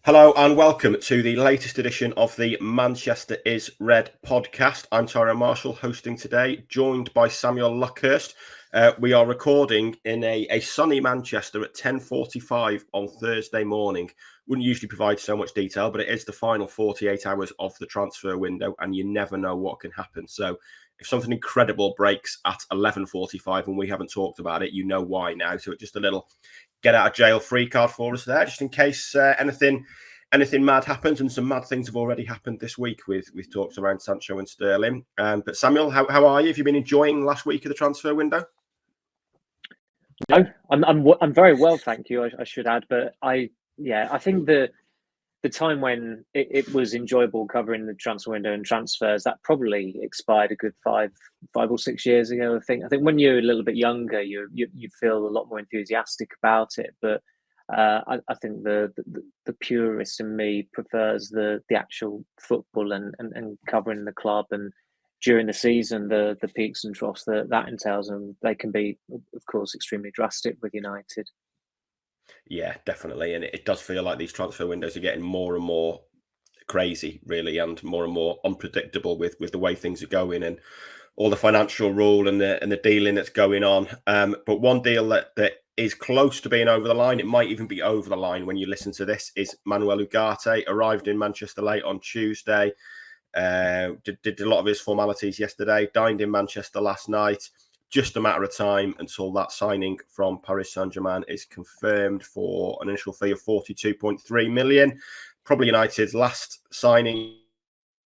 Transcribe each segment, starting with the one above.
Hello and welcome to the latest edition of the Manchester is Red podcast. I'm Tyrone Marshall hosting today, joined by Samuel Luckhurst. We are recording in a sunny Manchester at 10:45 on Thursday morning. Wouldn't usually provide so much detail, but it is the final 48 hours of the transfer window and you never know what can happen. So if something incredible breaks at 11:45 and we haven't talked about it, you know why now. So it's just a little get out of jail free card for us there, just in case anything mad happens, and some mad things have already happened this week with talks around Sancho and Sterling. But Samuel, how are you? Have you been enjoying last week of the transfer window? No, I'm very well, thank you. I should add, but I think the time when it was enjoyable covering the transfer window and transfers, that probably expired a good five or 6 years ago. I think when you're a little bit younger, you feel a lot more enthusiastic about it. But I think the purist in me prefers the actual football and covering the club and during the season the peaks and troughs that entails, and they can be, of course, extremely drastic with United. Yeah, definitely. And it does feel like these transfer windows are getting more and more crazy, really, and more unpredictable with the way things are going and all the financial rule and the dealing that's going on. But one deal that is close to being over the line, it might even be over the line when you listen to this, is Manuel Ugarte. Arrived in Manchester late on Tuesday. Did a lot of his formalities yesterday. Dined in Manchester last night. Just a matter of time until that signing from Paris Saint-Germain is confirmed for an initial fee of 42.3 million. Probably United's last signing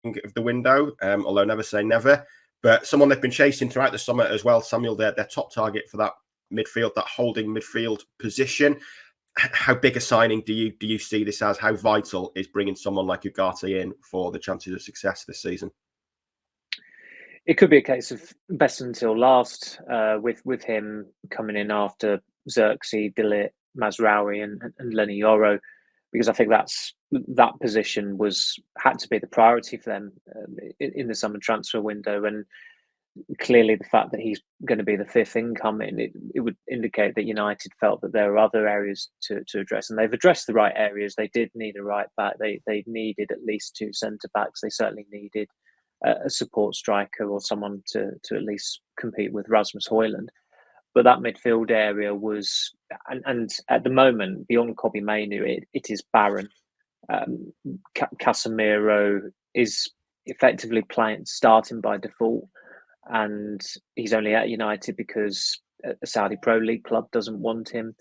of the window, although never say never. But someone they've been chasing throughout the summer as well, Samuel, their top target for that midfield, that holding midfield position. How big a signing do you see this as? How vital is bringing someone like Ugarte in for the chances of success this season? It could be a case of best until last, with him coming in after Xerxes, Dillit, Mazraoui, and Lenny Yoro, because I think that position had to be the priority for them in the summer transfer window. And clearly, the fact that he's going to be the fifth incoming, it would indicate that United felt that there are other areas to address, and they've addressed the right areas. They did need a right back. They needed at least two centre backs. They certainly needed a support striker or someone to at least compete with Rasmus Højlund. But that midfield area was, and at the moment, beyond Kobbie Mainoo, it is barren. Casemiro is effectively starting by default, and he's only at United because a Saudi Pro League club doesn't want him.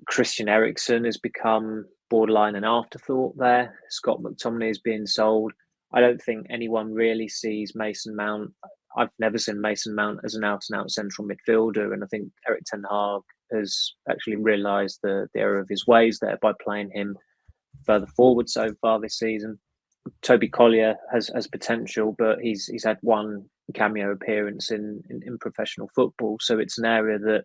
Christian Eriksen has become borderline an afterthought there. Scott McTominay is being sold. I don't think anyone really sees Mason Mount. I've never seen Mason Mount as an out-and-out central midfielder, and I think Erik ten Hag has actually realised the error of his ways there by playing him further forward so far this season. Toby Collier has potential, but he's had one cameo appearance in professional football, so it's an area that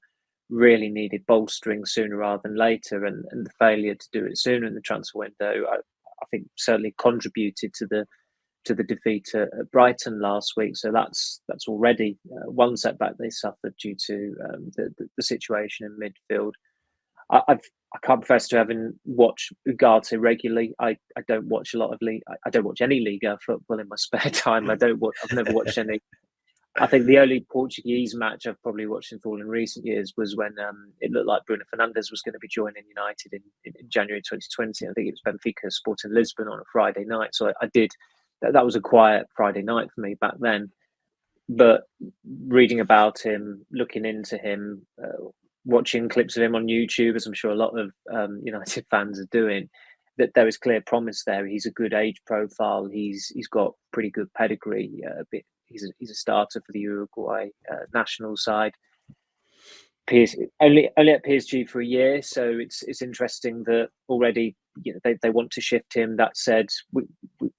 really needed bolstering sooner rather than later, and the failure to do it sooner in the transfer window, I think, certainly contributed to the defeat at Brighton last week. So that's already one setback they suffered due to the situation in midfield. I can't profess to having watched Ugarte regularly. I don't watch a lot of league. I don't watch any Liga football in my spare time. I've never watched any. I think the only Portuguese match I've probably watched in full in recent years was when it looked like Bruno Fernandes was going to be joining United in January 2020. I think it was Benfica Sporting Lisbon on a Friday night. So I did. That was a quiet Friday night for me back then. But reading about him, looking into him, watching clips of him on YouTube, as I'm sure a lot of United fans are doing, that there is clear promise there. He's a good age profile. He's got pretty good pedigree. He's a starter for the Uruguay national side. Only at PSG for a year, so it's interesting that already they want to shift him. That said,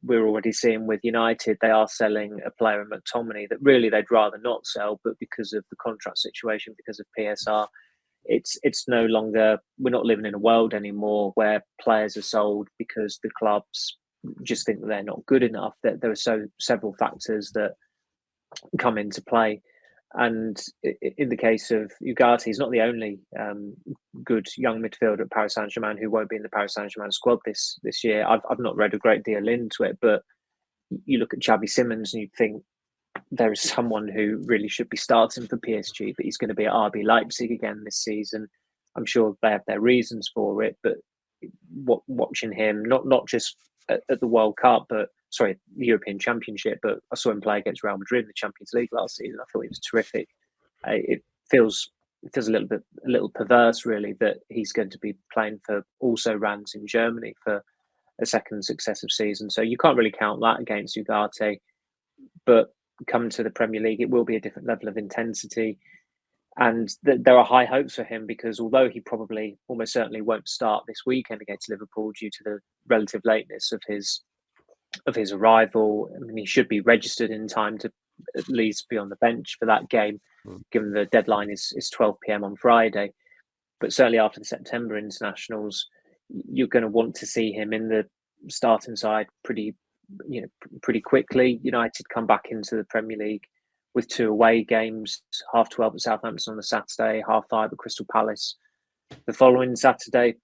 we're already seeing with United they are selling a player in McTominay that really they'd rather not sell, but because of the contract situation, because of PSR, it's no longer. We're not living in a world anymore where players are sold because the clubs just think that they're not good enough. That there are several factors that come into play. And in the case of Ugarte, he's not the only good young midfielder at Paris Saint-Germain who won't be in the Paris Saint-Germain squad this year. I've not read a great deal into it, but you look at Xavi Simons and you think there is someone who really should be starting for PSG, but he's going to be at RB Leipzig again this season. I'm sure they have their reasons for it, but watching him, not just at the World Cup, but the European Championship, but I saw him play against Real Madrid in the Champions League last season. I thought he was terrific. It feels a little perverse, really, that he's going to be playing for also Rans in Germany for a second successive season. So you can't really count that against Ugarte. But coming to the Premier League, it will be a different level of intensity. And there are high hopes for him because although he probably almost certainly won't start this weekend against Liverpool due to the relative lateness of his arrival, I mean, he should be registered in time to at least be on the bench for that game, given the deadline is 12 p.m. on Friday. But certainly after the September internationals, you're going to want to see him in the starting side pretty quickly. United come back into the Premier League with 2 away games, 12:30 at Southampton on the Saturday, 5:30 at Crystal Palace the following Saturday.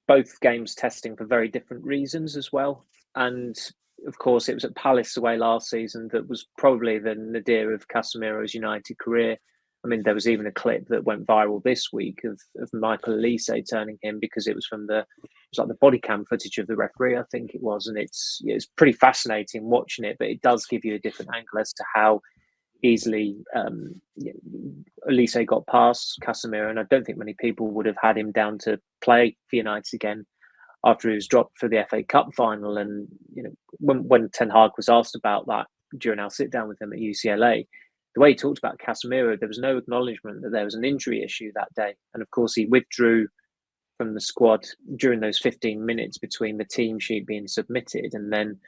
Both games testing for very different reasons as well. And of course, it was at Palace away last season that was probably the nadir of Casemiro's United career. I mean, there was even a clip that went viral this week of Michael Elise turning him because it was from the body cam footage of the referee, I think it was. And it's pretty fascinating watching it, but it does give you a different angle as to how easily Elise got past Casemiro. And I don't think many people would have had him down to play for United again after he was dropped for the FA Cup final. And when Ten Hag was asked about that during our sit down with him at UCLA, the way he talked about Casemiro, there was no acknowledgement that there was an injury issue that day. And of course, he withdrew from the squad during those 15 minutes between the team sheet being submitted and then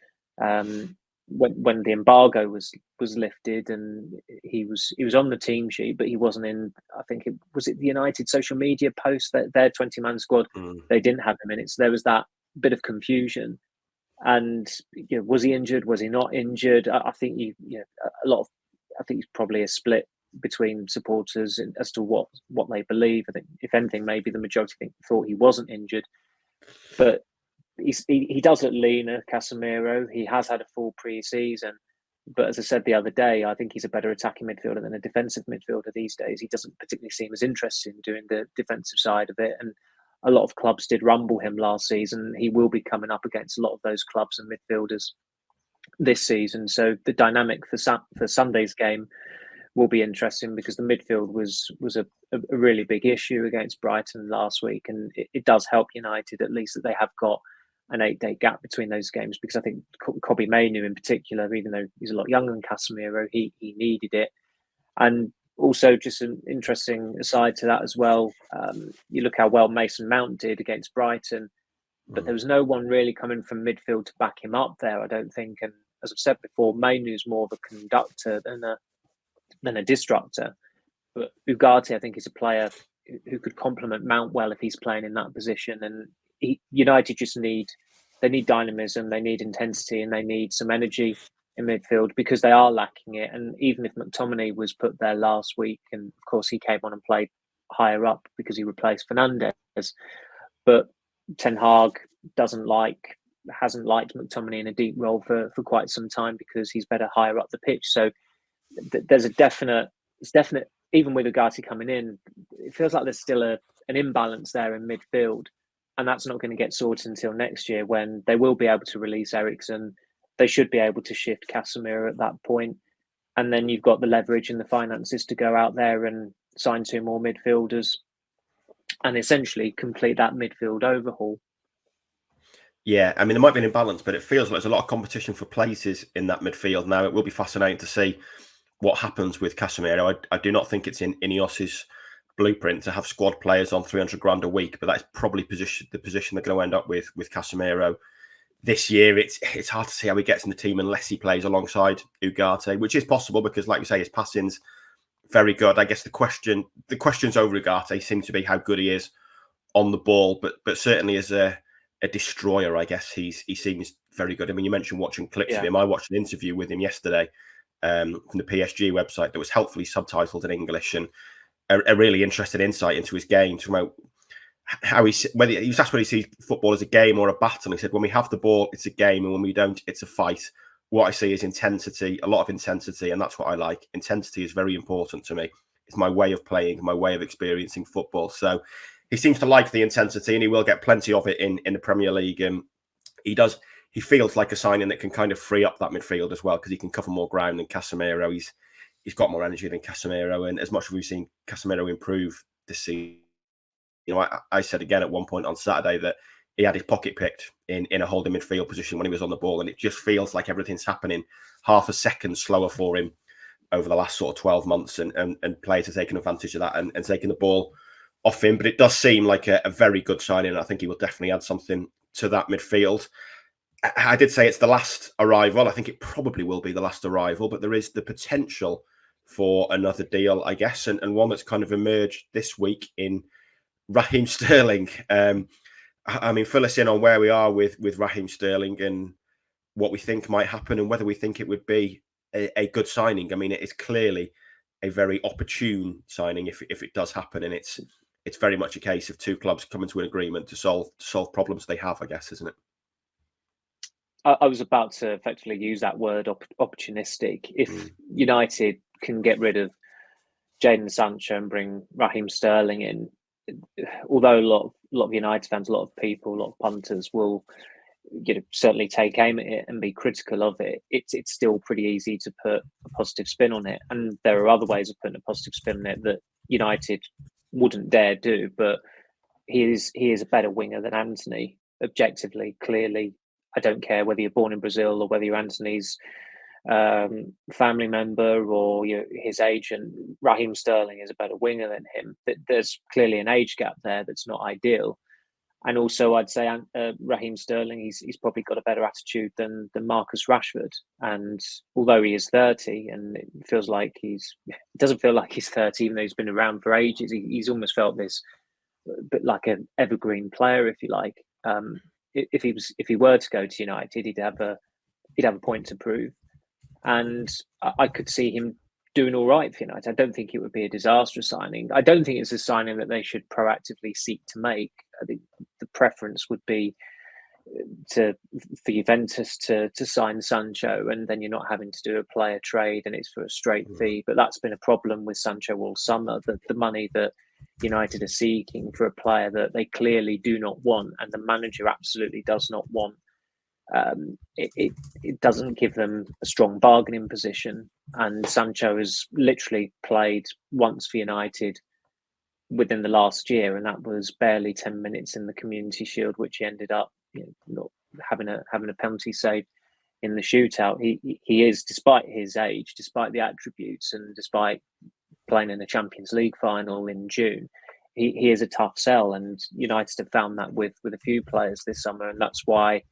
when the embargo was lifted and he was on the team sheet, but he wasn't in. I think it was the United social media post that their 20-man squad they didn't have him in it. So there was that bit of confusion. And was he injured? Was he not injured? I think I think it's probably a split between supporters as to what they believe. I think, if anything, maybe the majority thought he wasn't injured. But he does look leaner, Casemiro. He has had a full pre-season. But as I said the other day, I think he's a better attacking midfielder than a defensive midfielder these days. He doesn't particularly seem as interested in doing the defensive side of it. And a lot of clubs did rumble him last season. He will be coming up against a lot of those clubs and midfielders this season. So the dynamic for Sunday's game will be interesting because the midfield was a really big issue against Brighton last week, and it does help United at least that they have got an 8-day gap between those games, because I think Kobbie Mainoo in particular, even though he's a lot younger than Casemiro, he needed it. And also, just an interesting aside to that as well, you look how well Mason Mount did against Brighton, but there was no one really coming from midfield to back him up there, I don't think. And as I've said before, Mainoo's more of a conductor than a disruptor. But Ugarte, I think, is a player who could complement Mount well if he's playing in that position. And United just need dynamism, they need intensity, and they need some energy in midfield because they are lacking it. And even if McTominay was put there last week, and of course he came on and played higher up because he replaced Fernandes, but Ten Hag hasn't liked McTominay in a deep role for quite some time because he's better higher up the pitch. So there's definite, even with Ugarte coming in, it feels like there's still an imbalance there in midfield. And that's not going to get sorted until next year, when they will be able to release Eriksen. They should be able to shift Casemiro at that point. And then you've got the leverage and the finances to go out there and sign 2 more midfielders and essentially complete that midfield overhaul. Yeah, I mean, there might be an imbalance, but it feels like there's a lot of competition for places in that midfield now. It will be fascinating to see what happens with Casemiro. I do not think it's in Ineos's blueprint to have squad players on 300 grand a week, but that's probably the position they're going to end up with Casemiro this year. It's hard to see how he gets in the team unless he plays alongside Ugarte, which is possible because, like you say, his passing's very good. I guess the questions over Ugarte seem to be how good he is on the ball, but certainly as a destroyer, I guess he seems very good. I mean, you mentioned watching clips of him. I watched an interview with him yesterday, from the PSG website that was helpfully subtitled in English, and a really interesting insight into his game, to about how whether he was asked whether he sees football as a game or a battle. And he said, when we have the ball, it's a game, and when we don't, it's a fight. What I see is intensity, a lot of intensity, and that's what I like. Intensity is very important to me. It's my way of playing, my way of experiencing football. So he seems to like the intensity, and he will get plenty of it in the Premier League. And he feels like a signing that can kind of free up that midfield as well, because he can cover more ground than Casemiro. He's got more energy than Casemiro, and as much as we've seen Casemiro improve this season, I said again at one point on Saturday that he had his pocket picked in a holding midfield position when he was on the ball, and it just feels like everything's happening half a second slower for him over the last sort of 12 months, and players are taking advantage of that and taking the ball off him. But it does seem like a very good signing. I think he will definitely add something to that midfield. I did say it's the last arrival. I think it probably will be the last arrival, but there is the potential for another deal, I guess, and one that's kind of emerged this week in Raheem Sterling. I mean, fill us in on where we are with Raheem Sterling and what we think might happen, and whether we think it would be a good signing. I mean, it is clearly a very opportune signing if it does happen, and it's very much a case of two clubs coming to an agreement to solve problems they have, I guess, isn't it? I was about to effectively use that word, opportunistic. If United can get rid of Jadon Sancho and bring Raheem Sterling in, although a lot of United fans, a lot of people, a lot of punters will certainly take aim at it and be critical of it, it's still pretty easy to put a positive spin on it. And there are other ways of putting a positive spin on it that United wouldn't dare do. But he is a better winger than Antony, objectively, clearly. I don't care whether you're born in Brazil or whether you're Antony's family member or his agent. Raheem Sterling is a better winger than him. There's clearly an age gap there that's not ideal. And also, I'd say Raheem Sterling, he's probably got a better attitude than Marcus Rashford. And although he is 30, and it doesn't feel like he's 30, even though he's been around for ages. He's almost felt this bit like an evergreen player, if you like. If he were to go to United, he'd have a point to prove, and I could see him doing all right for United. I don't think it would be a disastrous signing. I don't think it's a signing that they should proactively seek to make. I think the preference would be for Juventus to sign Sancho, and then you're not having to do a player trade, and it's for a straight fee. But that's been a problem with Sancho all summer. The money that United are seeking for a player that they clearly do not want, and the manager absolutely does not want, it doesn't give them a strong bargaining position. And Sancho has literally played once for United within the last year, and that was barely 10 minutes in the Community Shield, which he ended up not having a penalty save in the shootout. He is, despite his age, despite the attributes, and despite playing in the Champions League final in June, he is a tough sell, and United have found that with a few players this summer, and that's why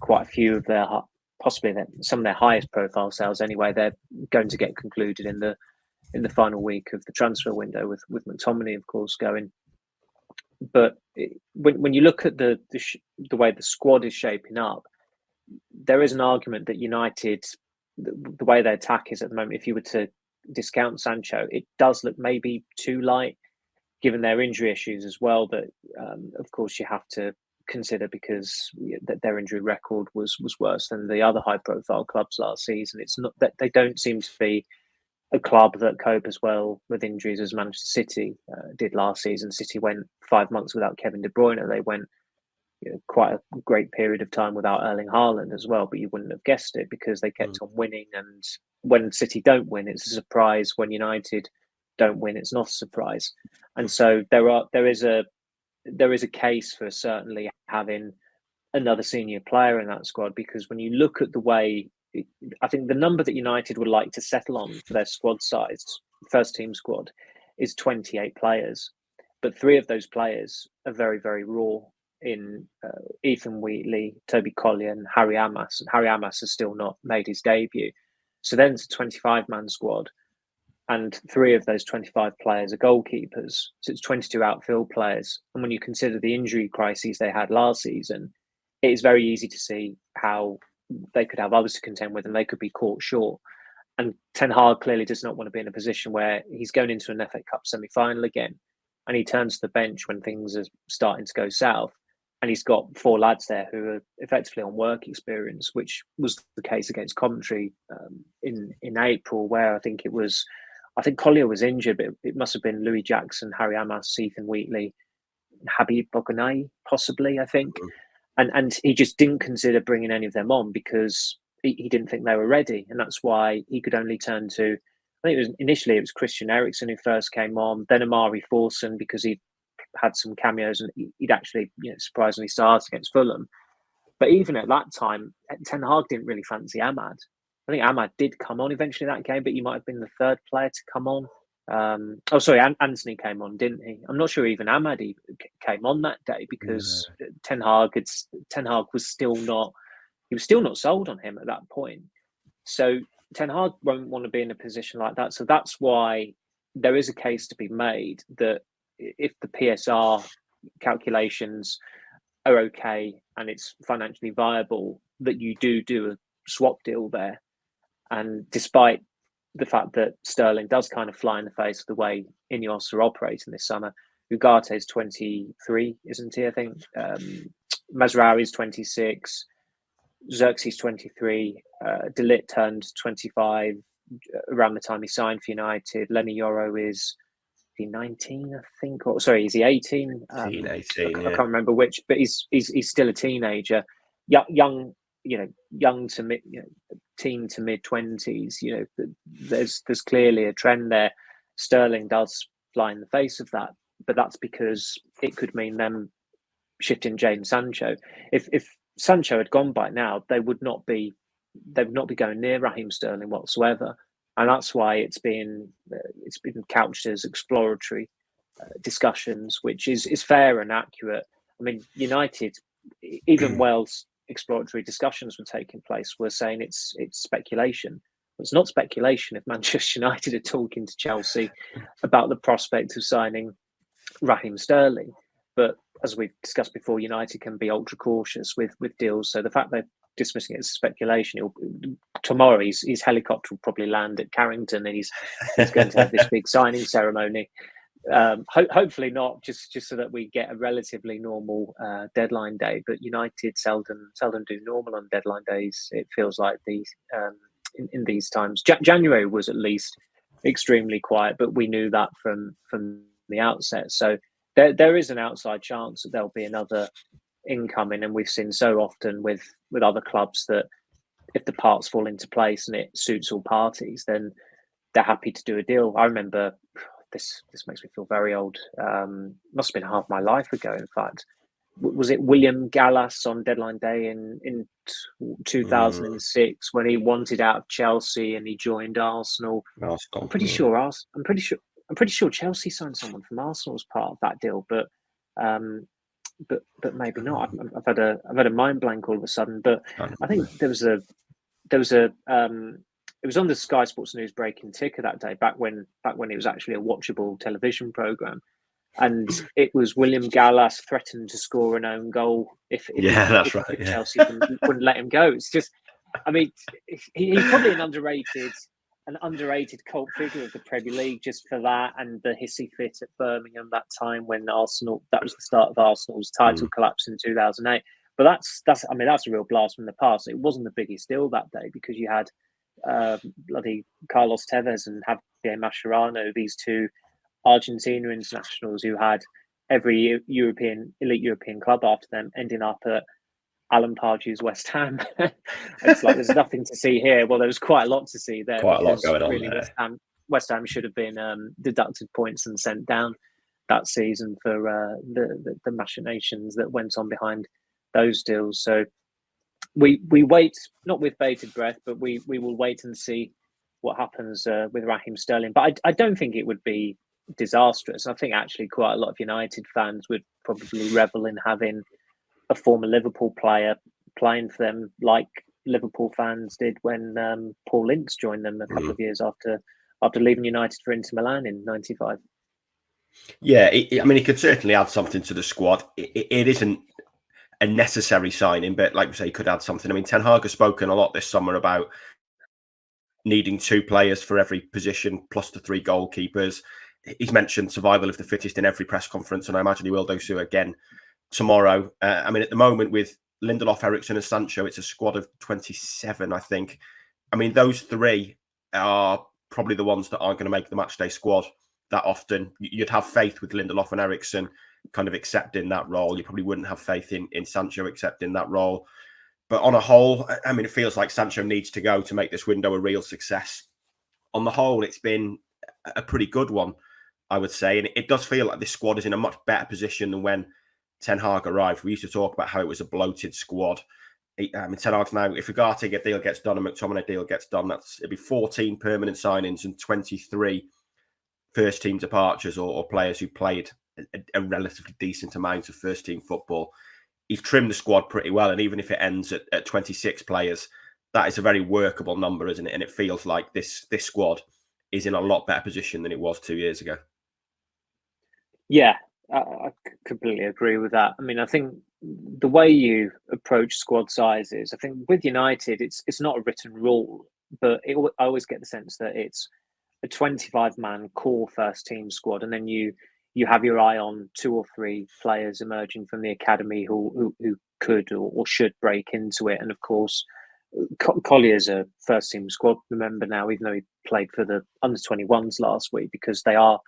quite a few of their, possibly some of their highest profile sales anyway, they're going to get concluded in the final week of the transfer window, with McTominay, of course, going. But when you look at the way the squad is shaping up, there is an argument that United, the way their attack is at the moment, if you were to discount Sancho, it does look maybe too light, given their injury issues as well. That of course you have to consider, because their injury record was worse than the other high profile clubs last season. It's not that they don't seem to be a club that cope as well with injuries as Manchester City did last season. City went 5 months without Kevin De Bruyne. They went quite a great period of time without Erling Haaland as well, but you wouldn't have guessed it because they kept on winning. And when City don't win, it's a surprise. When United don't win, it's not a surprise. And so there is a case for certainly having another senior player in that squad, because when you look at the way, I think the number that United would like to settle on for their squad size, first team squad, is 28 players. But 3 of those players are very, very raw in Ethan Wheatley, Toby Collier and Harry Amas. And Harry Amas has still not made his debut. So then it's a 25-man squad. And 3 of those 25 players are goalkeepers. So it's 22 outfield players. And when you consider the injury crises they had last season, it is very easy to see how they could have others to contend with, and they could be caught short. And Ten Hag clearly does not want to be in a position where he's going into an FA Cup semi-final again, and he turns to the bench when things are starting to go south, and he's got 4 lads there who are effectively on work experience, which was the case against Coventry in April, where I think Collier was injured, but it must have been Louis Jackson, Harry Amas, Ethan Wheatley, Habib Bogonai, possibly, I think. And he just didn't consider bringing any of them on because he didn't think they were ready. And that's why he could only turn to, I think initially it was Christian Eriksen who first came on, then Amari Forson because he had some cameos and he'd actually, surprisingly started against Fulham. But even at that time, Ten Hag didn't really fancy Ahmad. I think Ahmad did come on eventually that game, but he might have been the 3rd player to come on. Anthony came on, didn't he? I'm not sure even Ahmad came on that day because Ten Hag was still not sold on him at that point. So Ten Hag won't want to be in a position like that. So that's why there is a case to be made that if the PSR calculations are okay and it's financially viable, that you do a swap deal there. And despite the fact that Sterling does kind of fly in the face of the way Ineos are operating this summer, Ugarte is 23, isn't he? I think Mazraoui is 26, Xerxes 23, De Ligt turned 25 around the time he signed for United. Lenny Yoro is 19, I think, or sorry, is he 18? 18, I can't remember which, but he's still a teenager, young to mid, teen to mid 20s. There's clearly a trend there. Sterling does fly in the face of that, but that's because it could mean them shifting Jadon Sancho. If Sancho had gone by now, they would not be going near Raheem Sterling whatsoever. And that's why it's been couched as exploratory discussions, which is fair and accurate. I mean, United, even whilst exploratory discussions were taking place, were saying it's speculation. It's not speculation if Manchester United are talking to Chelsea about the prospect of signing Raheem Sterling. But as we've discussed before, United can be ultra cautious with deals. So the fact they're dismissing it as speculation, tomorrow his helicopter will probably land at Carrington and he's going to have this big signing ceremony. Hopefully not, just so that we get a relatively normal deadline day. But United seldom do normal on deadline days. It feels like these in these times. January was at least extremely quiet, but we knew that from the outset. So there is an outside chance that there'll be another incoming, and we've seen so often with other clubs that if the parts fall into place and it suits all parties, then they're happy to do a deal. I remember, this makes me feel very old, must have been half my life ago, in fact. Was it William Gallas on deadline day in 2006 when he wanted out of Chelsea and he joined Arsenal? I'm pretty sure Chelsea signed someone from Arsenal as part of that deal, but maybe not. I've had a mind blank all of a sudden. But I think it was on the Sky Sports News breaking ticker that day, back when it was actually a watchable television program, and it was William Gallas threatened to score an own goal if Chelsea wouldn't let him go. It's just, I mean, he's probably an underrated cult figure of the Premier League just for that, and the hissy fit at Birmingham that time when Arsenal, that was the start of Arsenal's title collapse in 2008. But that's a real blast from the past. It wasn't the biggest deal that day because you had bloody Carlos Tevez and Javier Mascherano, these two Argentina internationals who had every elite European club after them, ending up at Alan Pardew's West Ham. It's like there's nothing to see here. Well, there was quite a lot to see there. Quite a lot going on there. West Ham should have been deducted points and sent down that season for the machinations that went on behind those deals. So we wait, not with bated breath, but we will wait and see what happens with Raheem Sterling. But I don't think it would be disastrous. I think actually quite a lot of United fans would probably revel in having a former Liverpool player playing for them, like Liverpool fans did when Paul Ince joined them a couple of years after leaving United for Inter Milan in '95. Yeah, I mean, it could certainly add something to the squad. It isn't a necessary signing, but like we say, he could add something. I mean, Ten Hag has spoken a lot this summer about needing 2 players for every position plus the 3 goalkeepers. He's mentioned survival of the fittest in every press conference, and I imagine he will do so again tomorrow. I mean, at the moment with Lindelof, Eriksen, and Sancho, it's a squad of 27, I think. I mean, those 3 are probably the ones that aren't going to make the matchday squad that often. You'd have faith with Lindelof and Eriksen kind of accepting that role. You probably wouldn't have faith in Sancho accepting that role. But on a whole, I mean, it feels like Sancho needs to go to make this window a real success. On the whole, it's been a pretty good one, I would say. And it does feel like this squad is in a much better position than when Ten Hag arrived. We used to talk about how it was a bloated squad. I mean, Ten Hag's now, if Ugarte deal gets done and McTominay deal gets done, it'd be 14 permanent signings and 23 first team departures or players who played a relatively decent amount of first team football. He's trimmed the squad pretty well, and even if it ends at 26 players, that is a very workable number, isn't it? And it feels like this squad is in a lot better position than it was 2 years ago. Yeah, I completely agree with that. I mean, I think the way you approach squad sizes, I think with United, it's not a written rule, but I always get the sense that it's a 25-man core first team squad, and then you have your eye on 2 or 3 players emerging from the academy who could or should break into it. And of course, Collier's a first team squad member now, even though he played for the under 21s last week, because they are,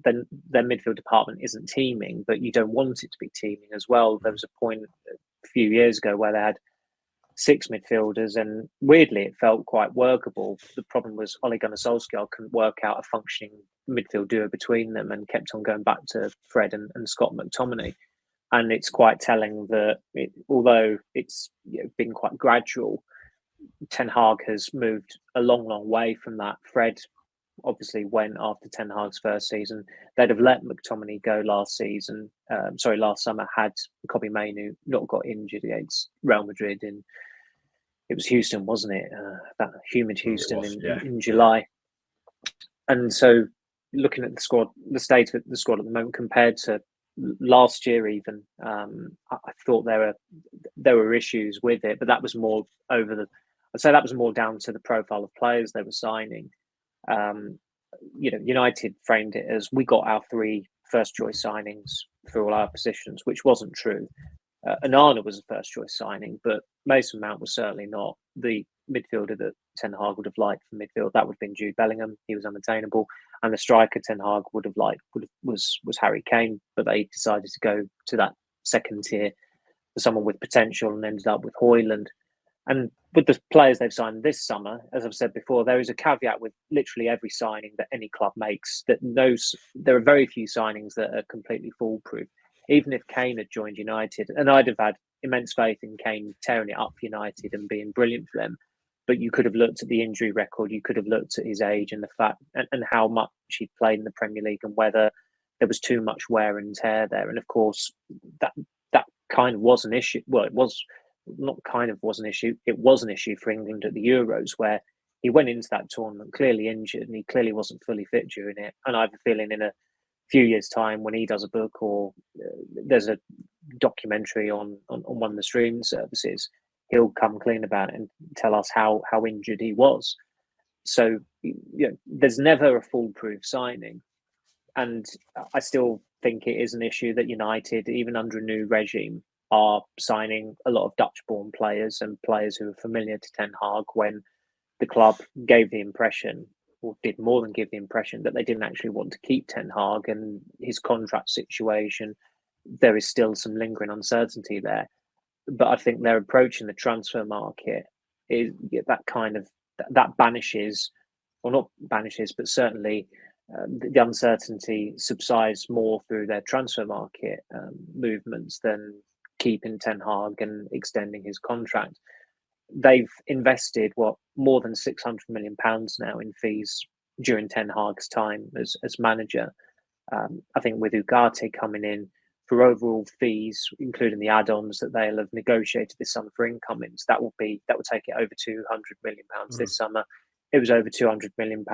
their midfield department isn't teaming, but you don't want it to be teaming as well. There was a point a few years ago where they had 6 midfielders, and weirdly, it felt quite workable. The problem was Ole Gunnar Solskjaer couldn't work out a functioning midfield duo between them and kept on going back to Fred and Scott McTominay. And it's quite telling that although it's been quite gradual, Ten Hag has moved a long, long way from that. Fred obviously went after Ten Hag's first season. They'd have let McTominay go last summer, had Kobbie Mainoo not got injured against Real Madrid in, it was Houston, wasn't it? That humid Houston in July. And so looking at the squad, the state of the squad at the moment compared to last year even, I thought there were issues with it, but that was more I'd say that was more down to the profile of players they were signing. United framed it as we got our 3 first choice signings for all our positions, which wasn't true. Onana was a first choice signing, but Mason Mount was certainly not the midfielder that Ten Hag would have liked for midfield. That would have been Jude Bellingham. He was unattainable, and the striker Ten Hag would have liked was Harry Kane, but they decided to go to that second tier for someone with potential and ended up with Højlund. And with the players they've signed this summer, as I've said before, there is a caveat with literally every signing that any club makes, that there are very few signings that are completely foolproof. Even if Kane had joined United, and I'd have had immense faith in Kane tearing it up for United and being brilliant for them, but you could have looked at the injury record, you could have looked at his age and the fact and how much he'd played in the Premier League and whether there was too much wear and tear there. And of course, that kind of was an issue. Well, it was not kind of was an issue. It was an issue for England at the Euros, where he went into that tournament clearly injured and he clearly wasn't fully fit during it. And I have a feeling in a few years' time, when he does a book or there's a documentary on one of the streaming services, he'll come clean about it and tell us how injured he was. So there's never a foolproof signing. And I still think it is an issue that United, even under a new regime, are signing a lot of Dutch-born players and players who are familiar to Ten Hag, when the club gave the impression, or did more than give the impression, that they didn't actually want to keep Ten Hag and his contract situation. There is still some lingering uncertainty there. But I think their approach in the transfer market is that banishes, or not banishes, but certainly the uncertainty subsides more through their transfer market movements than keeping Ten Hag and extending his contract. They've invested more than £600 million now in fees during Ten Hag's time as manager. I think with Ugarte coming in for overall fees, including the add-ons that they'll have negotiated this summer for incomings, that will take it over £200 million this summer. It was over £200 million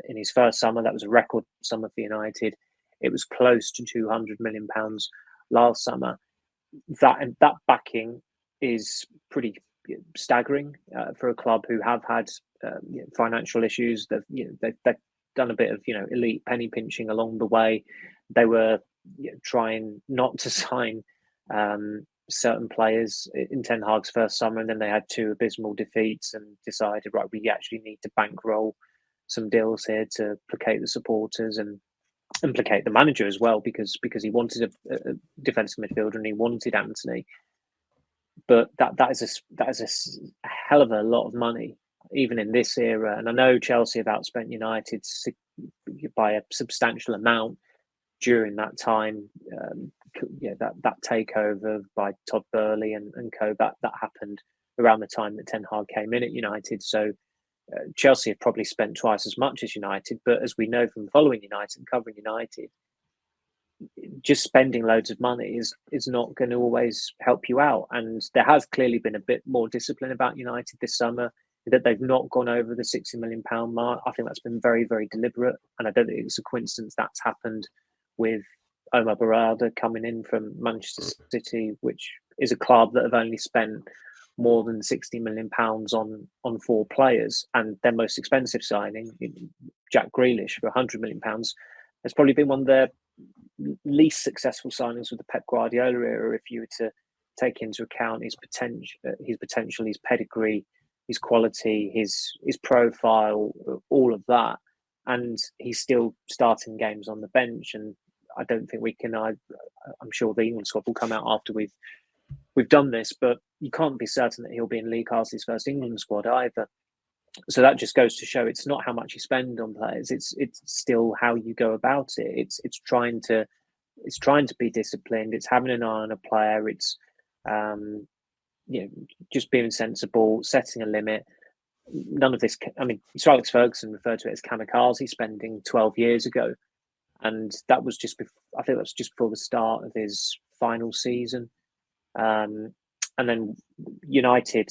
in his first summer. That was a record summer for United. It was close to £200 million last summer. That backing is pretty staggering for a club who have had financial issues. They've done a bit of elite penny pinching along the way. They were trying not to sign certain players in Ten Hag's first summer, and then they had 2 abysmal defeats and decided, right, we actually need to bankroll some deals here to placate the supporters and implicate the manager as well, because he wanted a defensive midfielder and he wanted Anthony. But that is a hell of a lot of money, even in this era. And I know Chelsea have outspent United by a substantial amount during that time. That takeover by Todd Burley and co, that happened around the time that Ten Hag came in at United. So Chelsea have probably spent twice as much as United. But as we know from following United and covering United, just spending loads of money is not going to always help you out. And there has clearly been a bit more discipline about United this summer, that they've not gone over the £60 million mark. I think that's been very, very deliberate. And I don't think it's a coincidence that's happened with Omar Barada coming in from Manchester City, which is a club that have only spent more than £60 million on 4 players. And their most expensive signing, Jack Grealish, for £100 million, has probably been one of their least successful signings with the Pep Guardiola era, if you were to take into account his potential, his pedigree, his quality, his profile, all of that. And he's still starting games on the bench. And I don't think we can. I'm sure the England squad will come out after we've done this, but you can't be certain that he'll be in Lee Carsley's first England squad either. So that just goes to show it's not how much you spend on players; it's still how you go about it. It's trying to be disciplined. It's having an eye on a player. It's just being sensible, setting a limit. None of this. I mean, Sir Alex Ferguson referred to it as kamikaze spending 12 years ago, and that was just before, I think that was just before the start of his final season. And then United,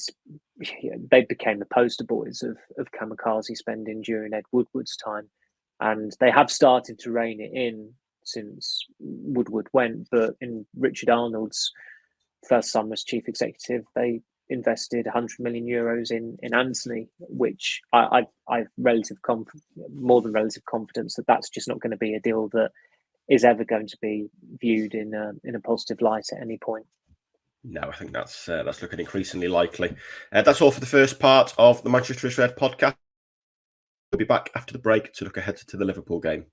they became the poster boys of kamikaze spending during Ed Woodward's time. And they have started to rein it in since Woodward went. But in Richard Arnold's first summer as chief executive, they invested €100 million in Anthony, which I've more than relative confidence that that's just not going to be a deal that is ever going to be viewed in a positive light at any point. No, I think that's looking increasingly likely. That's all for the first part of the Manchester is Red podcast. We'll be back after the break to look ahead to the Liverpool game.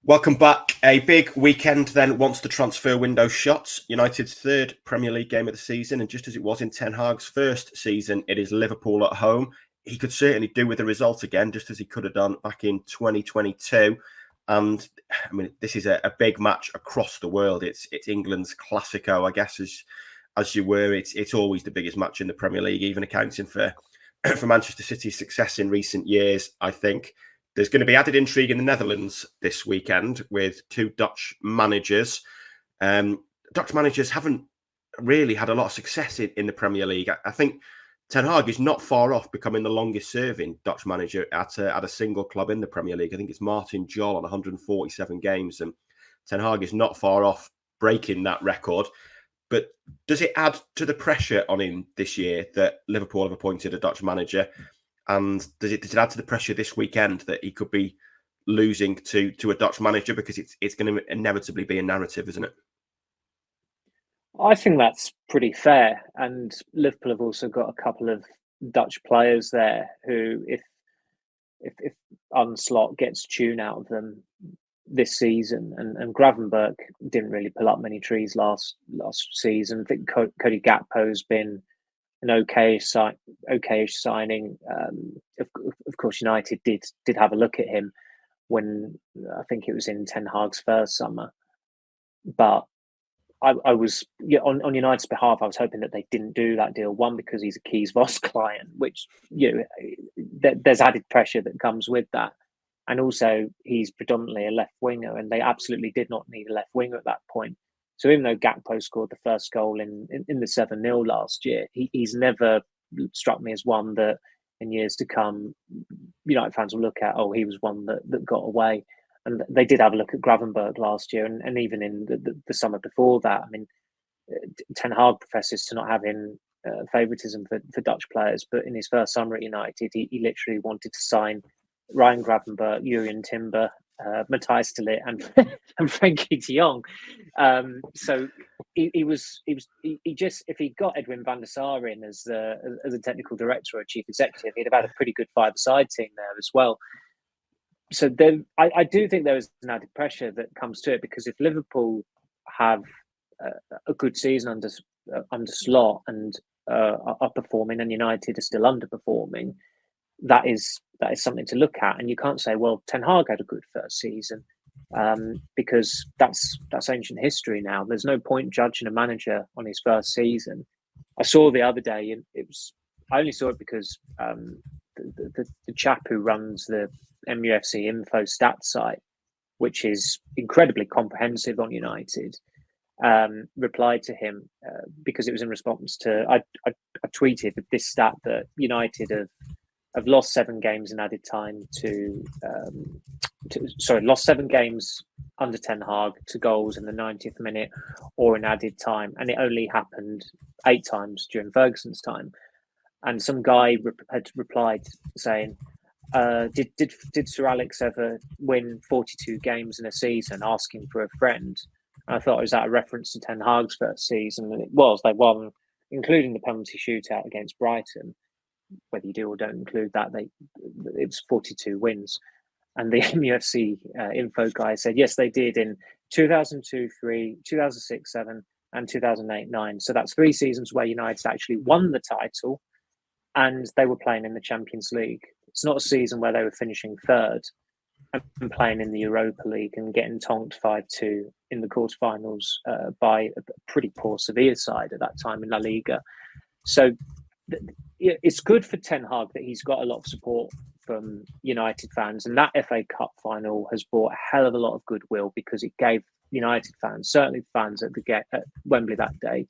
Welcome back. A big weekend then once the transfer window shuts. United's 3rd Premier League game of the season, and just as it was in Ten Hag's first season, it is Liverpool at home. He could certainly do with the result again, just as he could have done back in 2022. And I mean, this is a big match across the world. It's England's Classico, I guess, as you were. It's always the biggest match in the Premier League, even accounting for Manchester City's success in recent years, I think. There's going to be added intrigue in the Netherlands this weekend with 2 Dutch managers. Dutch managers haven't really had a lot of success in the Premier League. I think Ten Hag is not far off becoming the longest-serving Dutch manager at a single club in the Premier League. I think it's Martin Jol on 147 games, and Ten Hag is not far off breaking that record. But does it add to the pressure on him this year that Liverpool have appointed a Dutch manager? And does it add to the pressure this weekend that he could be losing to a Dutch manager? Because it's going to inevitably be a narrative, isn't it? I think that's pretty fair. And Liverpool have also got a couple of Dutch players there who, if Onslaught gets tune out of them this season, and Gravenberch didn't really pull up many trees last season. I think Cody Gakpo's been an okay-ish signing. Of course, United did have a look at him when I think it was in Ten Hag's first summer. But I was on United's behalf. I was hoping that they didn't do that deal. One, because he's a Keys Voss client, which there's added pressure that comes with that, and also he's predominantly a left winger, and they absolutely did not need a left winger at that point. So even though Gakpo scored the first goal in the 7-0 last year, he's never struck me as one that in years to come, United fans will look at, oh, he was one that got away. And they did have a look at Gravenberch last year, and even in the summer before that. I mean, Ten Hag professes to not having favouritism for Dutch players, but in his first summer at United, he literally wanted to sign Ryan Gravenberch, Jurriën Timber, Matthias de Ligt, and Frankie de Jong. So he just, if he got Edwin van der Sar in as a technical director or a chief executive, he'd have had a pretty good five-a-side team there as well. So then I do think there is an added pressure that comes to it, because if Liverpool have a good season under Slot and are performing, and United are still underperforming, that is something to look at. And you can't say, well, Ten Hag had a good first season, because that's ancient history now. There's no point judging a manager on his first season. I saw the other day, and I only saw it because the chap who runs the MUFC Info stats site, which is incredibly comprehensive on United, replied to him because it was in response to I tweeted this stat that United have lost 7 games in added time lost 7 games under Ten Hag to goals in the 90th minute or in added time, and it only happened 8 times during Ferguson's time. And some guy had replied saying, did Sir Alex ever win 42 games in a season, asking for a friend? And I thought, was that a reference to Ten Hag's first season? And it was. They won, including the penalty shootout against Brighton. Whether you do or don't include that, it was 42 wins. And the MUFC info guy said, yes, they did in 2002-03, 2006-07, and 2008-09. So that's 3 seasons where United actually won the title, and they were playing in the Champions League. It's not a season where they were finishing 3rd and playing in the Europa League and getting tonked 5-2 in the quarterfinals by a pretty poor Sevilla side at that time in La Liga. So it's good for Ten Hag that he's got a lot of support from United fans, and that FA Cup final has brought a hell of a lot of goodwill, because it gave United fans, certainly fans at Wembley that day,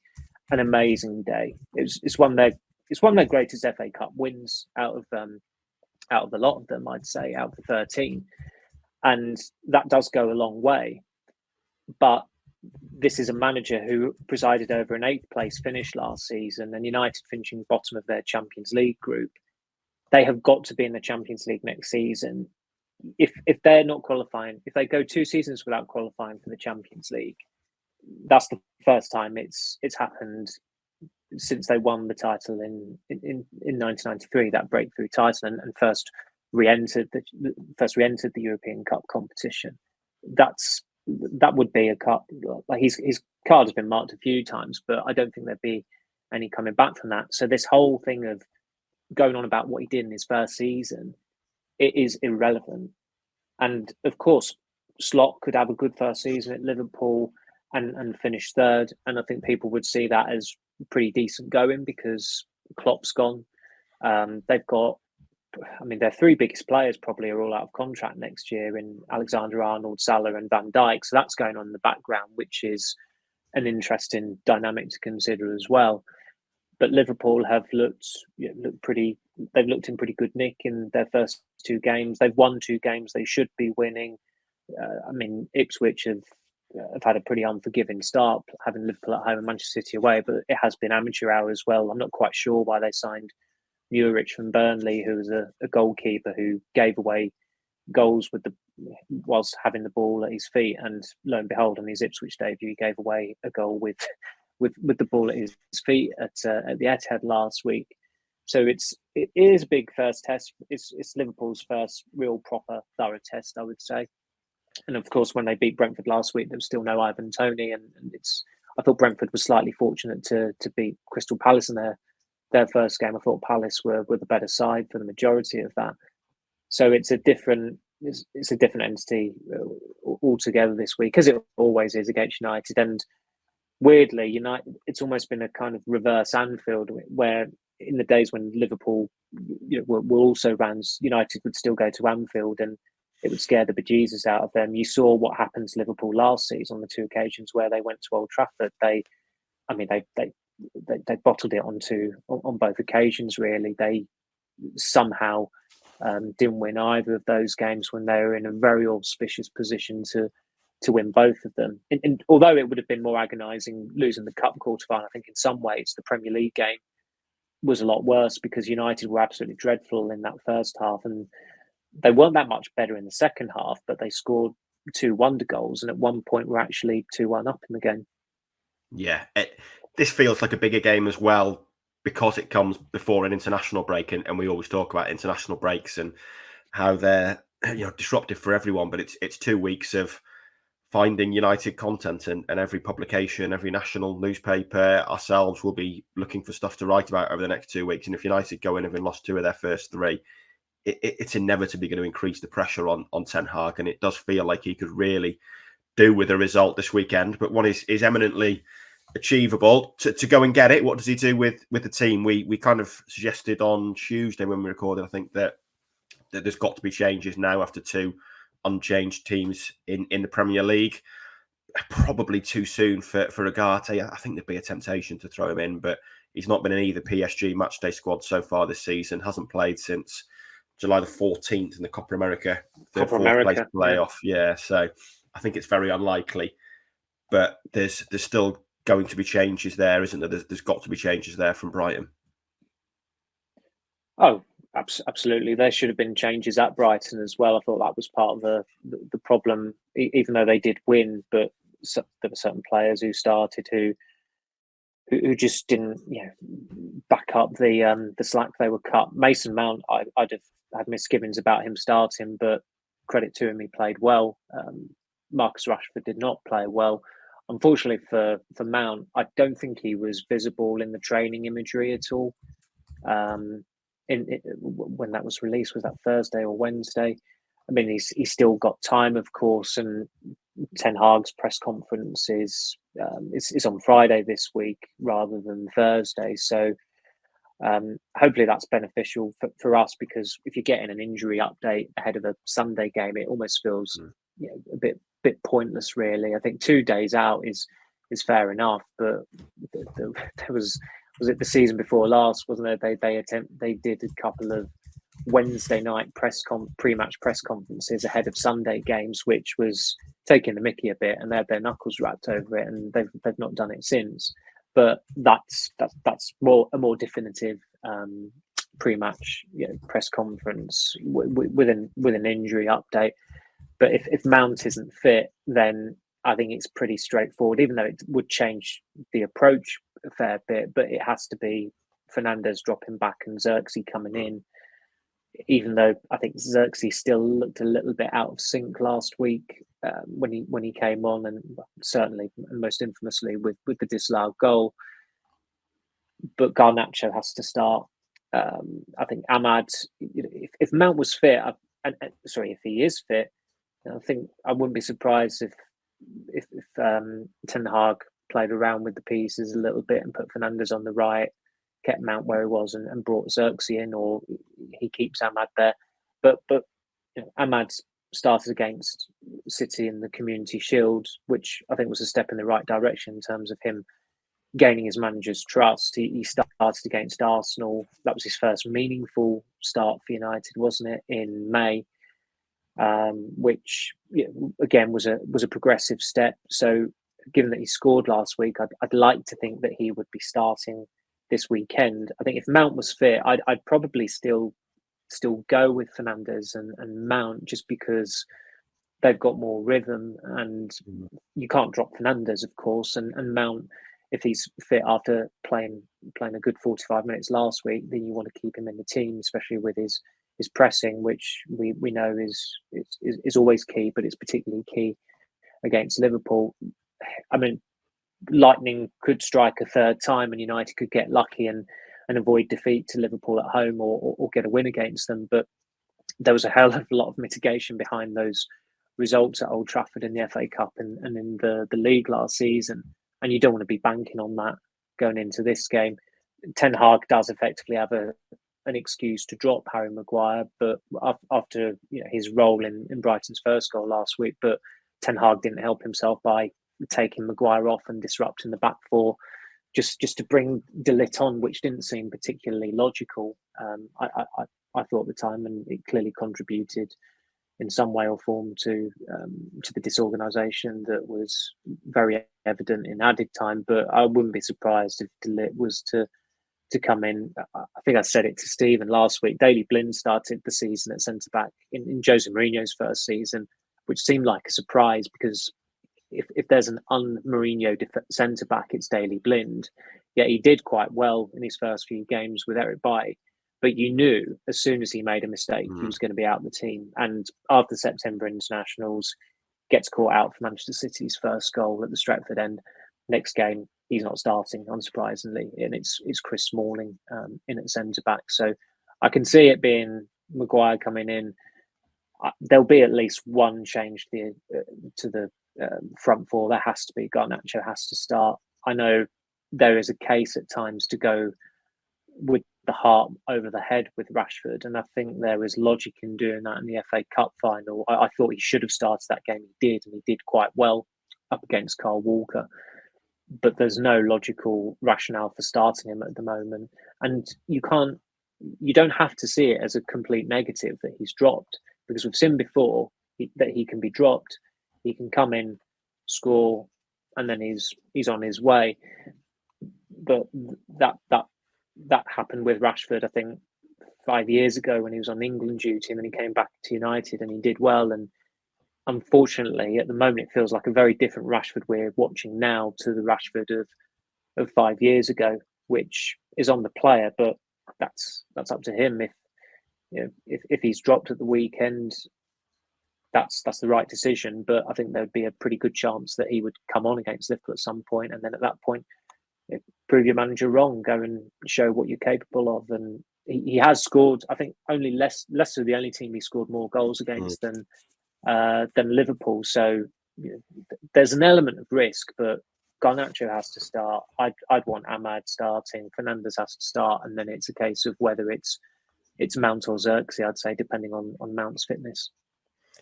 an amazing day. It's one of their greatest FA Cup wins out of the lot of them, I'd say, out of the 13, and that does go a long way. But this is a manager who presided over an 8th place finish last season, and United finishing bottom of their Champions League group. They have got to be in the Champions League next season. If they're not qualifying, if they go 2 seasons without qualifying for the Champions League, that's the first time it's happened since they won the title in 1993, that breakthrough title, and first re-entered the European Cup competition. That would be a cup. Like his card has been marked a few times, but I don't think there'd be any coming back from that. So this whole thing of going on about what he did in his first season, it is irrelevant. And of course, Slot could have a good first season at Liverpool and finish 3rd, and I think people would see that as pretty decent going, because Klopp's gone. They've got, their 3 biggest players probably are all out of contract next year in Alexander-Arnold, Salah and Van Dijk. So that's going on in the background, which is an interesting dynamic to consider as well. But Liverpool have looked in pretty good nick in their first 2 games. They've won 2 games they should be winning. Ipswich have had a pretty unforgiving start, having Liverpool at home and Manchester City away, but it has been amateur hour as well. I'm not quite sure why they signed Murich from Burnley, who was a goalkeeper who gave away goals whilst having the ball at his feet, and lo and behold, on his Ipswich debut, he gave away a goal with the ball at his feet at the Etihad last week. So it is a big first test. It's Liverpool's first real proper thorough test, I would say. And of course, when they beat Brentford last week, there was still no Ivan Toney, and I thought Brentford was slightly fortunate to beat Crystal Palace in their first game. I thought Palace were the better side for the majority of that. So it's a different entity altogether this week, as it always is against United. And weirdly, United, it's almost been a kind of reverse Anfield, where in the days when Liverpool were also Rans, United would still go to Anfield and it would scare the bejesus out of them. You saw what happened to Liverpool last season on the 2 occasions where they went to Old Trafford. They bottled it on both occasions. Really, they somehow didn't win either of those games when they were in a very auspicious position to win both of them. And although it would have been more agonising losing the cup quarter-final, I think in some ways the Premier League game was a lot worse because United were absolutely dreadful in that first half, and they weren't that much better in the second half, but they scored 2 wonder goals, and at one point were actually 2-1 up in the game. Yeah, this feels like a bigger game as well because it comes before an international break, and we always talk about international breaks and how they're disruptive for everyone. But it's 2 weeks of finding United content, and every publication, every national newspaper, ourselves will be looking for stuff to write about over the next 2 weeks. And if United go in having lost 2 of their first 3, it's inevitably going to increase the pressure on Ten Hag, and it does feel like he could really do with a result this weekend, but one is eminently achievable. To go and get it, what does he do with the team? We kind of suggested on Tuesday when we recorded, I think, that there's got to be changes now after 2 unchanged teams in the Premier League. Probably too soon for Ugarte. I think there'd be a temptation to throw him in, but he's not been in either PSG matchday squad so far this season. Hasn't played since July the 14th in the Copa America, the fourth place playoff. Yeah, so I think it's very unlikely. But there's still going to be changes there, isn't there? There's got to be changes there from Brighton. Oh, absolutely. There should have been changes at Brighton as well. I thought that was part of the problem, even though they did win. But there were certain players who started who just didn't, back up the slack they were cut. Mason Mount, I'd have had misgivings about him starting, but credit to him, he played well. Marcus Rashford did not play well. Unfortunately for Mount, I don't think he was visible in the training imagery at all. When that was released, was that Thursday or Wednesday? I mean, he's still got time, of course, and Ten Hag's press conference is on Friday this week rather than Thursday. So hopefully that's beneficial for us, because if you're getting an injury update ahead of a Sunday game, it almost feels a bit pointless, really. I think 2 days out is fair enough, but there was it the season before last, wasn't it? They did a couple of Wednesday night pre-match press conferences ahead of Sunday games, which was taking the mickey a bit, and they had their knuckles wrapped over it, and they've not done it since. But that's a more definitive pre-match press conference with an injury update. But if Mount isn't fit, then I think it's pretty straightforward, even though it would change the approach a fair bit. But it has to be Fernandes dropping back and Xerxes coming in, even though I think Xerxes still looked a little bit out of sync last week when he came on, and certainly most infamously with the disallowed goal. But Garnacho has to start. I think Ahmad, if Mount was fit, if he is fit, I think I wouldn't be surprised if Ten Hag played around with the pieces a little bit and put Fernandes on the right, kept Mount where he was, and brought Xerxes in, or he keeps Ahmad there. But Ahmad started against City in the Community Shield, which I think was a step in the right direction in terms of him gaining his manager's trust. He started against Arsenal. That was his first meaningful start for United, wasn't it, in May? Which again was a progressive step. So given that he scored last week, I'd like to think that he would be starting this weekend. I think if Mount was fit, I'd probably still go with Fernandes and Mount, just because they've got more rhythm, and you can't drop Fernandes, of course, and Mount, if he's fit after playing a good 45 minutes last week, then you want to keep him in the team, especially with his pressing, which we know is always key, but it's particularly key against Liverpool. I mean, lightning could strike a third time and United could get lucky and avoid defeat to Liverpool at home, or get a win against them. But there was a hell of a lot of mitigation behind those results at Old Trafford in the FA Cup and in the league last season. And you don't want to be banking on that going into this game. Ten Hag does effectively have an excuse to drop Harry Maguire, but after his role in Brighton's first goal last week. But Ten Hag didn't help himself by taking Maguire off and disrupting the back four. just to bring De Ligt on, which didn't seem particularly logical. I thought at the time, and it clearly contributed in some way or form to the disorganisation that was very evident in added time. But I wouldn't be surprised if De Ligt was to come in. I think I said it to Steven last week. Daley Blind started the season at centre back in Jose Mourinho's first season, which seemed like a surprise because if there's an un-Mourinho centre back, it's Daley Blind. Yeah, he did quite well in his first few games with Eric Bailly, but you knew as soon as he made a mistake, he was going to be out of the team. And after September internationals, gets caught out for Manchester City's first goal at the Stretford end. Next game, he's not starting, unsurprisingly, and it's Chris Smalling in at centre back. So I can see it being Maguire coming in. There'll be at least one change to the front four. There has to be. Garnacho has to start. I know there is a case at times to go with the heart over the head with Rashford, and I think there is logic in doing that in the FA Cup final. I thought he should have started that game. He did, and he did quite well up against Kyle Walker. But there's no logical rationale for starting him at the moment. And you don't have to see it as a complete negative that he's dropped, because we've seen before that he can be dropped. He can come in, score, and then he's on his way. But that happened with Rashford, I think, 5 years ago when he was on England duty, and then he came back to United and he did well. And unfortunately, at the moment, it feels like a very different Rashford we're watching now to the Rashford of 5 years ago, which is on the player, but that's up to him. If he's dropped at the weekend, that's the right decision. But I think there'd be a pretty good chance that he would come on against Liverpool at some point, and then at that point, prove your manager wrong, go and show what you're capable of. And he has scored. I think only Leicester, the only team he scored more goals against than Liverpool. So there's an element of risk, but Garnacho has to start. I'd want Ahmad starting. Fernandes has to start, and then it's a case of whether it's Mount or Xerxes, I'd say, depending on Mount's fitness.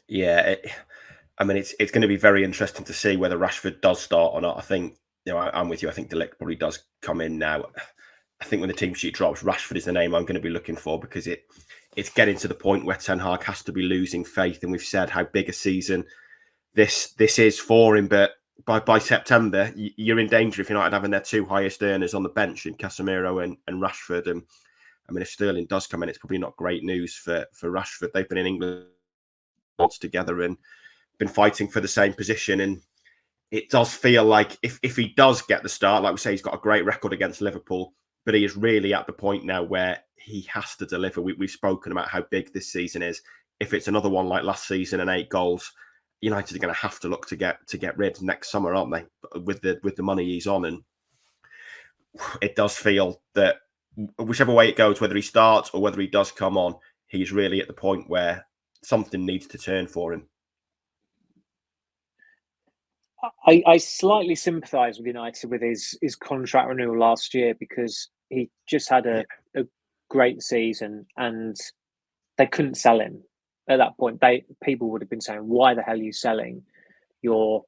Yeah, it's going to be very interesting to see whether Rashford does start or not. I think, I'm with you. I think De Ligt probably does come in now. I think when the team sheet drops, Rashford is the name I'm going to be looking for, because it's getting to the point where Ten Hag has to be losing faith. And we've said how big a season this is for him. But by September, you're in danger if you're not having their two highest earners on the bench in Casemiro and Rashford. And I mean, if Sterling does come in, it's probably not great news for Rashford. They've been in England together and been fighting for the same position. And it does feel like if he does get the start, like we say, he's got a great record against Liverpool, but he is really at the point now where he has to deliver. We've spoken about how big this season is. If it's another one like last season and 8 goals, United are going to have to look to get rid next summer, aren't they? With the money he's on, and it does feel that whichever way it goes, whether he starts or whether he does come on, he's really at the point where something needs to turn for him. I slightly sympathise with United with his contract renewal last year, because he just had a great season and they couldn't sell him at that point. People would have been saying, why the hell are you selling your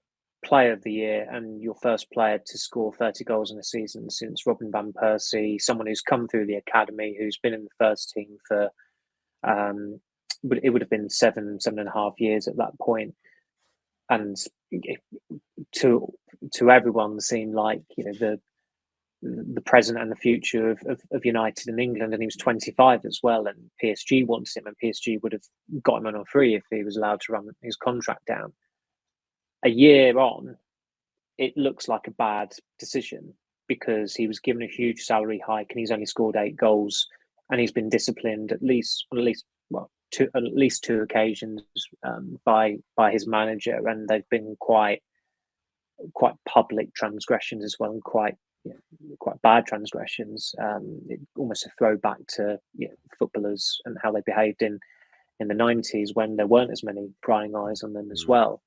player of the year and your first player to score 30 goals in a season since Robin van Persie, someone who's come through the academy, who's been in the first team for but it would have been 7.5 years at that point. And to everyone seemed like the present and the future of United and England, and he was 25 as well, and PSG wants him, and PSG would have got him on a free if he was allowed to run his contract down. A year on, it looks like a bad decision, because he was given a huge salary hike and he's only scored 8 goals, and he's been disciplined at least two occasions by his manager, and they've been quite public transgressions as well, and quite bad transgressions. Almost a throwback to footballers and how they behaved in the 90s when there weren't as many prying eyes on them as well.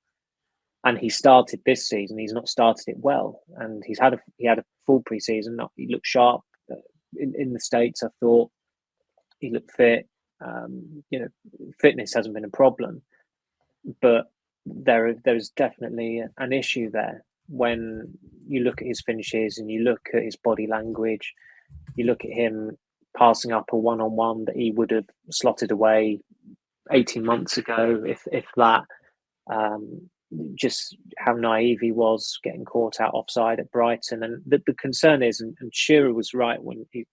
And he started this season. He's not started it well, and he had a full pre-season. He looked sharp in the States. I thought he looked fit. Fitness hasn't been a problem, but there's definitely an issue there when you look at his finishes and you look at his body language, you look at him passing up a one-on-one that he would have slotted away 18 months ago, if that. Just how naive he was getting caught out offside at Brighton. And the concern is, and Shearer was right when he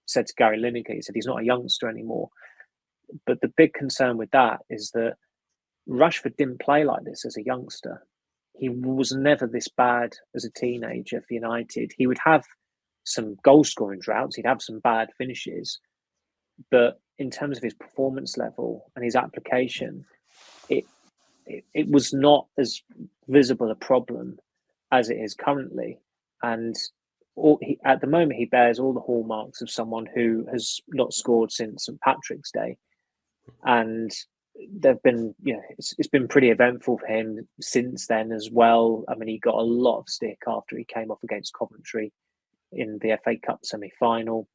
said to Gary Lineker, he said he's not a youngster anymore. But the big concern with that is that Rashford didn't play like this as a youngster. He was never this bad as a teenager for United. He would have some goal-scoring droughts. He'd have some bad finishes. But in terms of his performance level and his application, it was not as visible a problem as it is currently. And at the moment, he bears all the hallmarks of someone who has not scored since St. Patrick's Day. And there've been, it's been pretty eventful for him since then as well. I mean, he got a lot of stick after he came off against Coventry in the FA Cup semi-final.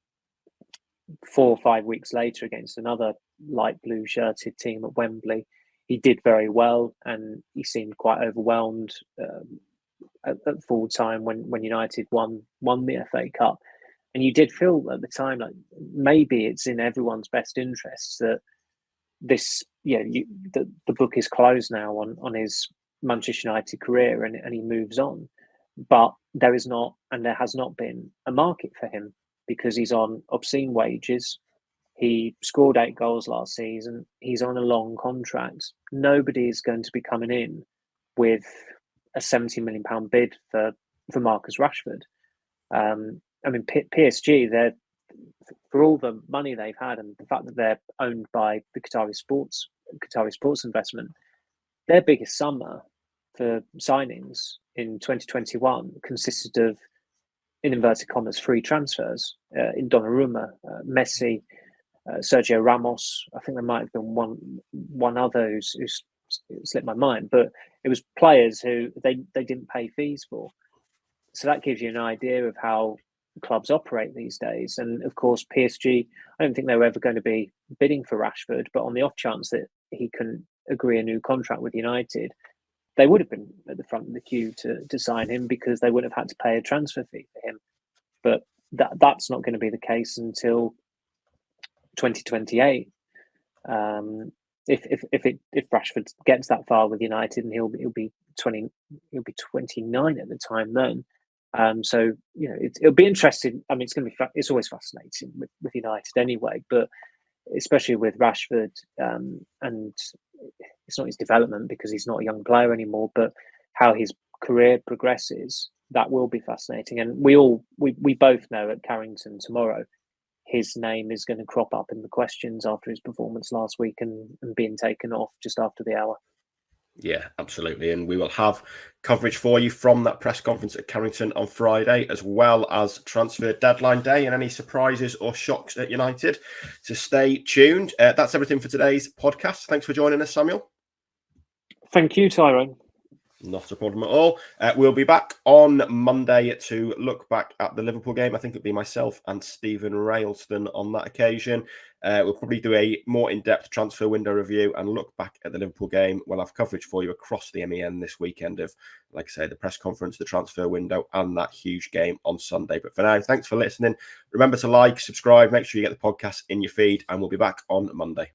4 or 5 weeks later, against another light blue shirted team at Wembley, he did very well, and he seemed quite overwhelmed at full time when United won the FA Cup. And you did feel at the time like maybe it's in everyone's best interests that this, the book is closed now on his Manchester United career, and he moves on. But there is not, and there has not been, a market for him because he's on obscene wages. He scored 8 goals last season. He's on a long contract. Nobody is going to be coming in with a £70 million bid for Marcus Rashford. I mean, PSG, they're, for all the money they've had and the fact that they're owned by the Qatari Sports Investment, their biggest summer for signings in 2021 consisted of, in inverted commas, free transfers in Donnarumma, Messi, Sergio Ramos. I think there might have been one other who's slipped my mind, but it was players who they didn't pay fees for. So that gives you an idea of how clubs operate these days. And of course, PSG, I don't think they were ever going to be bidding for Rashford, but on the off chance that he can agree a new contract with United, they would have been at the front of the queue to sign him because they wouldn't have had to pay a transfer fee for him. But that's not going to be the case until 2028. If Rashford gets that far with United, and he'll be 29 at the time then. So it'll be interesting. I mean, it's always fascinating with United anyway, but especially with Rashford, and it's not his development because he's not a young player anymore, but how his career progresses, that will be fascinating. And we both know at Carrington tomorrow, his name is going to crop up in the questions after his performance last week and being taken off just after the hour. Yeah, absolutely. And we will have coverage for you from that press conference at Carrington on Friday, as well as transfer deadline day and any surprises or shocks at United. So stay tuned. That's everything for today's podcast. Thanks for joining us, Samuel. Thank you, Tyrone. Not a problem at all. We'll be back on Monday to look back at the Liverpool game. I think it'll be myself and Steven Railston on that occasion. We'll probably do a more in-depth transfer window review and look back at the Liverpool game. We'll have coverage for you across the MEN this weekend of, like I say, the press conference, the transfer window, and that huge game on Sunday. But for now, thanks for listening. Remember to like, subscribe, make sure you get the podcast in your feed, and we'll be back on Monday.